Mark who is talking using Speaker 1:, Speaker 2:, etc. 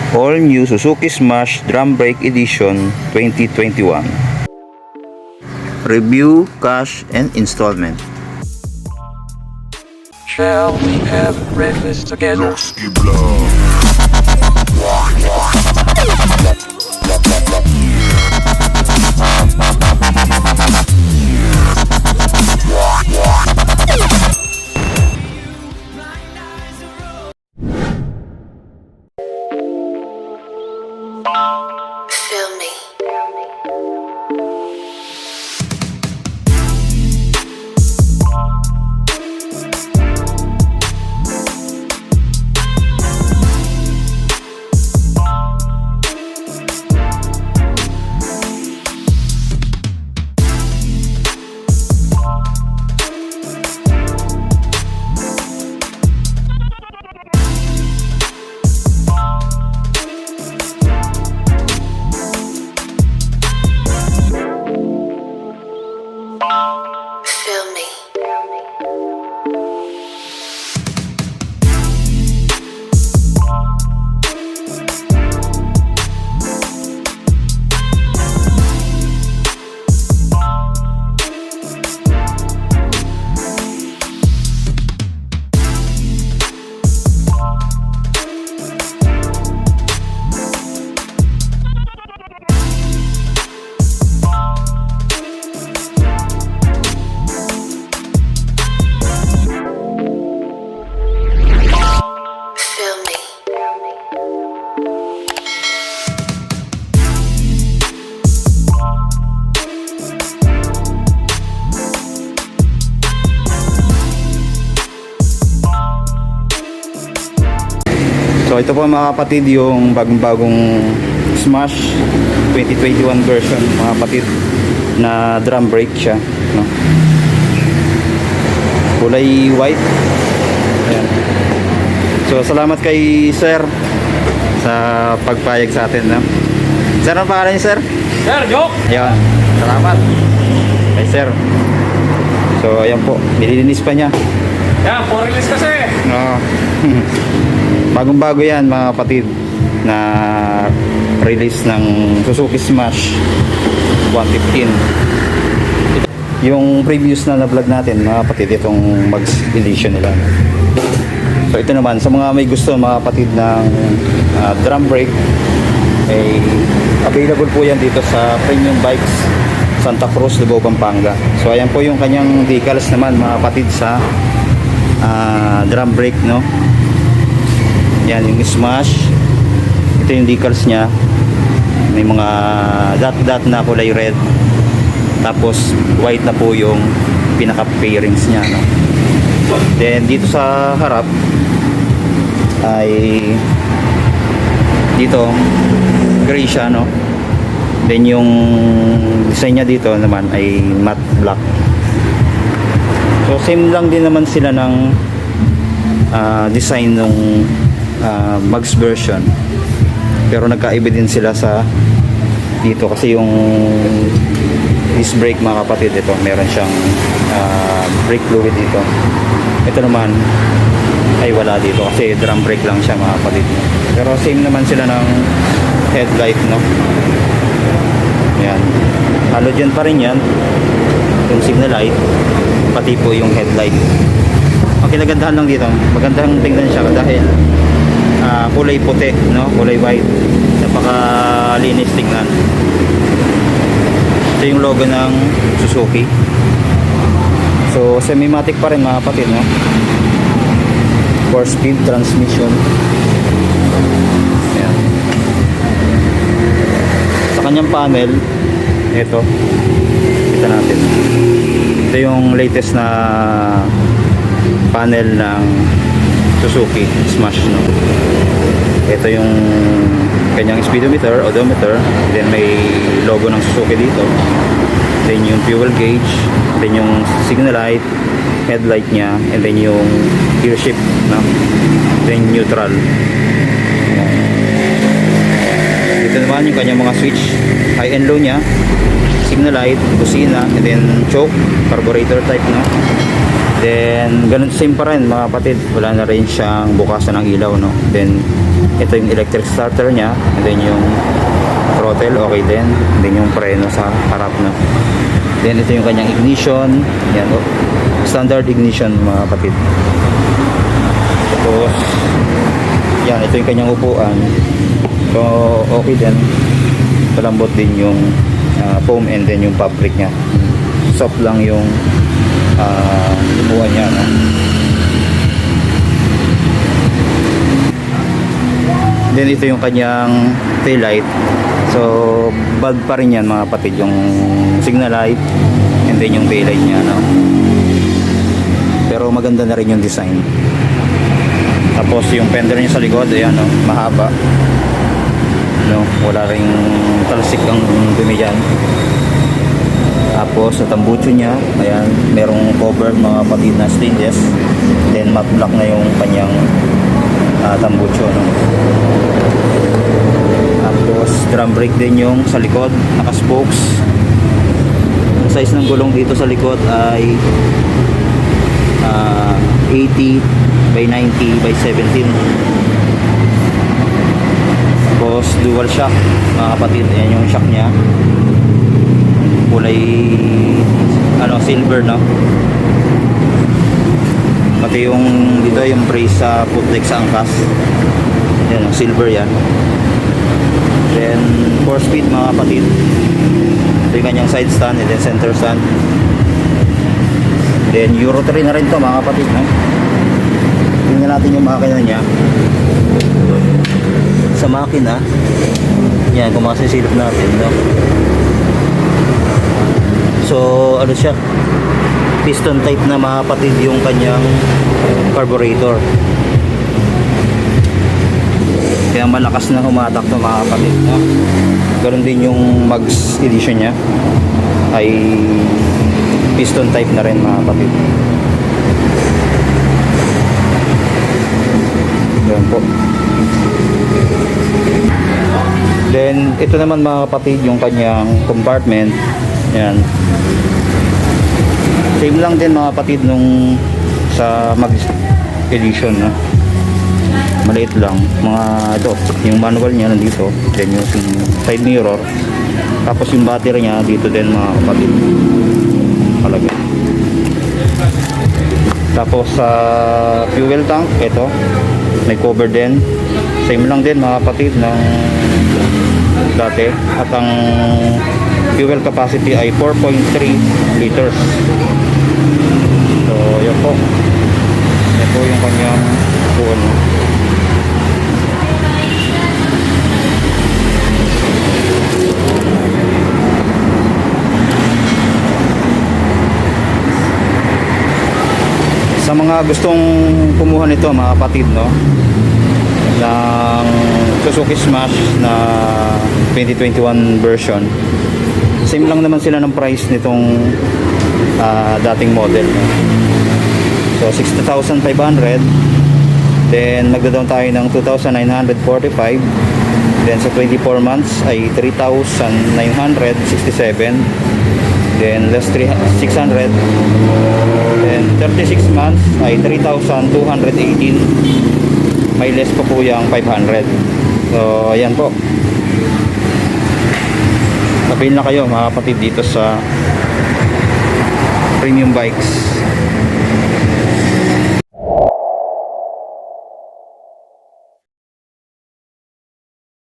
Speaker 1: All new Suzuki Smash Drum Brake Edition 2021. Review, cash, and installment.
Speaker 2: Shall we have breakfast together?
Speaker 3: Feel me. Feel me. Feel me.
Speaker 1: So ito po mga kapatid yung bagong Smash 2021 version mga kapatid na drum brake siya, no? Kulay white. Ayan. So salamat kay sir sa pagpayag sa atin, no? Sir, ano pangalan niyo, sir?
Speaker 2: Sir, joke!
Speaker 1: Ayan. Salamat kay sir. So ayan po, nililinis pa niya.
Speaker 2: Yan, for release kasi!
Speaker 1: Oo. Bagong-bago yan mga kapatid na release ng Suzuki Smash 115. Yung previous na vlog natin mga kapatid, itong Mags edition nila. So ito naman sa mga may gusto mga kapatid ng drum brake, ay available po yan dito sa Premium Bikes Santa Cruz, Lubao, Pampanga. So ayan po yung kanyang decals naman mga kapatid sa drum brake, no? Yan yung Smash. Ito yung decals nya, may mga dot na kulay red, tapos white na po yung pinaka pairings nya, no? Then dito sa harap ay dito gray siya, no? Then yung design nya dito naman ay matte black. So same lang din naman sila ng design nung Mags version, pero nagkaiba din sila sa dito kasi yung disc brake mga kapatid, ito meron siyang brake fluid dito. Ito naman ay wala dito kasi drum brake lang siya mga kapatid, pero same naman sila ng headlight, no? Yan, halogen pa rin yan yung signal light, pati po yung headlight. Ang kinagandahan lang dito, magandang tingnan siya dahil kulay puti, no? Kulay white, napakalinis tingnan. Ito yung logo ng Suzuki. So semi-matic pa rin mga kapatid, no? 4-speed transmission. Ayan. Sa kanyang panel, ito kita natin, ito yung latest na panel ng Suzuki Smash, no? Ito yung kanyang speedometer, odometer, then may logo ng Suzuki dito, then yung fuel gauge, then yung signal light, headlight nya, and then yung gear shift, no? Then neutral. Dito naman yung kanyang mga switch, high and low nya, signal light, busina, and then choke, carburetor type, no? Then ganun, same pa rin mga kapatid, wala na rin siyang bukasan ng ilaw, no? Then ito yung electric starter niya, and then yung throttle okay din, and then yung preno sa harap na. Then ito yung kanyang ignition, yan, oh, standard ignition mga kapatid. Tapos yan, ito yung kanyang upuan, so okay din, malambot din yung foam, and then yung fabric niya soft lang yung upuan niya, no? Then ito yung kanyang tail light. So bulb pa rin yan mga kapatid, yung signal light and then yung tail light niya, no? Pero maganda na rin yung design. Tapos yung fender niya sa likod, ayan, no? Mahaba, no? Wala ring talsik ang dumi dyan. Tapos sa tambucho niya, ayan, merong cover mga kapatid na stainless. Then matte black na yung kanyang tambucho, no? Tapos drum brake din yung sa likod, naka spokes. Ang size ng gulong dito sa likod ay 80 by 90 by 17. Tapos dual shock mga kapatid, ayan yung shock nya, kulay silver, no? Pati yung dito yung brace sa footdeck sa angkas, yan, silver yan. Then 4 speed mga kapatid. Ito yung kanyang side stand and then center stand. Then Euro 3 na rin to mga kapatid, no? Tingnan natin yung makina niya. Sa makina, yan, kung masisilip natin, no? So ano siya, piston type na mga kapatid yung kanyang carburetor, kaya malakas na humatak to mga kapatid, no? Ganoon din yung mags edition nya, ay piston type na rin mga kapatid. Yan po. Then ito naman mga kapatid yung kanyang compartment. Yan, same lang din mga kapatid nung sa mags edition, no? Maliit lang mga ito, yung manual niya nandito, then yung side mirror, tapos yung battery niya dito din mga kapatid, palagay. Tapos sa fuel tank, ito may cover din, same lang din mga kapatid ng dati, at ang fuel capacity ay 4.3 liters. So yun po, yan po yung kanyang fuel. Sa mga gustong kumuha nito mga kapatid, no, ng Suzuki Smash na 2021 version, same lang naman sila ng price nitong dating model, no? So 60,500, then magda-down tayo ng 2,945, then sa 24 months ay 3,967, then less 600, then 36 months ay 3,218, may less pa po yung 500. So ayan po, avail na kayo mga kapatid dito sa Premium Bikes.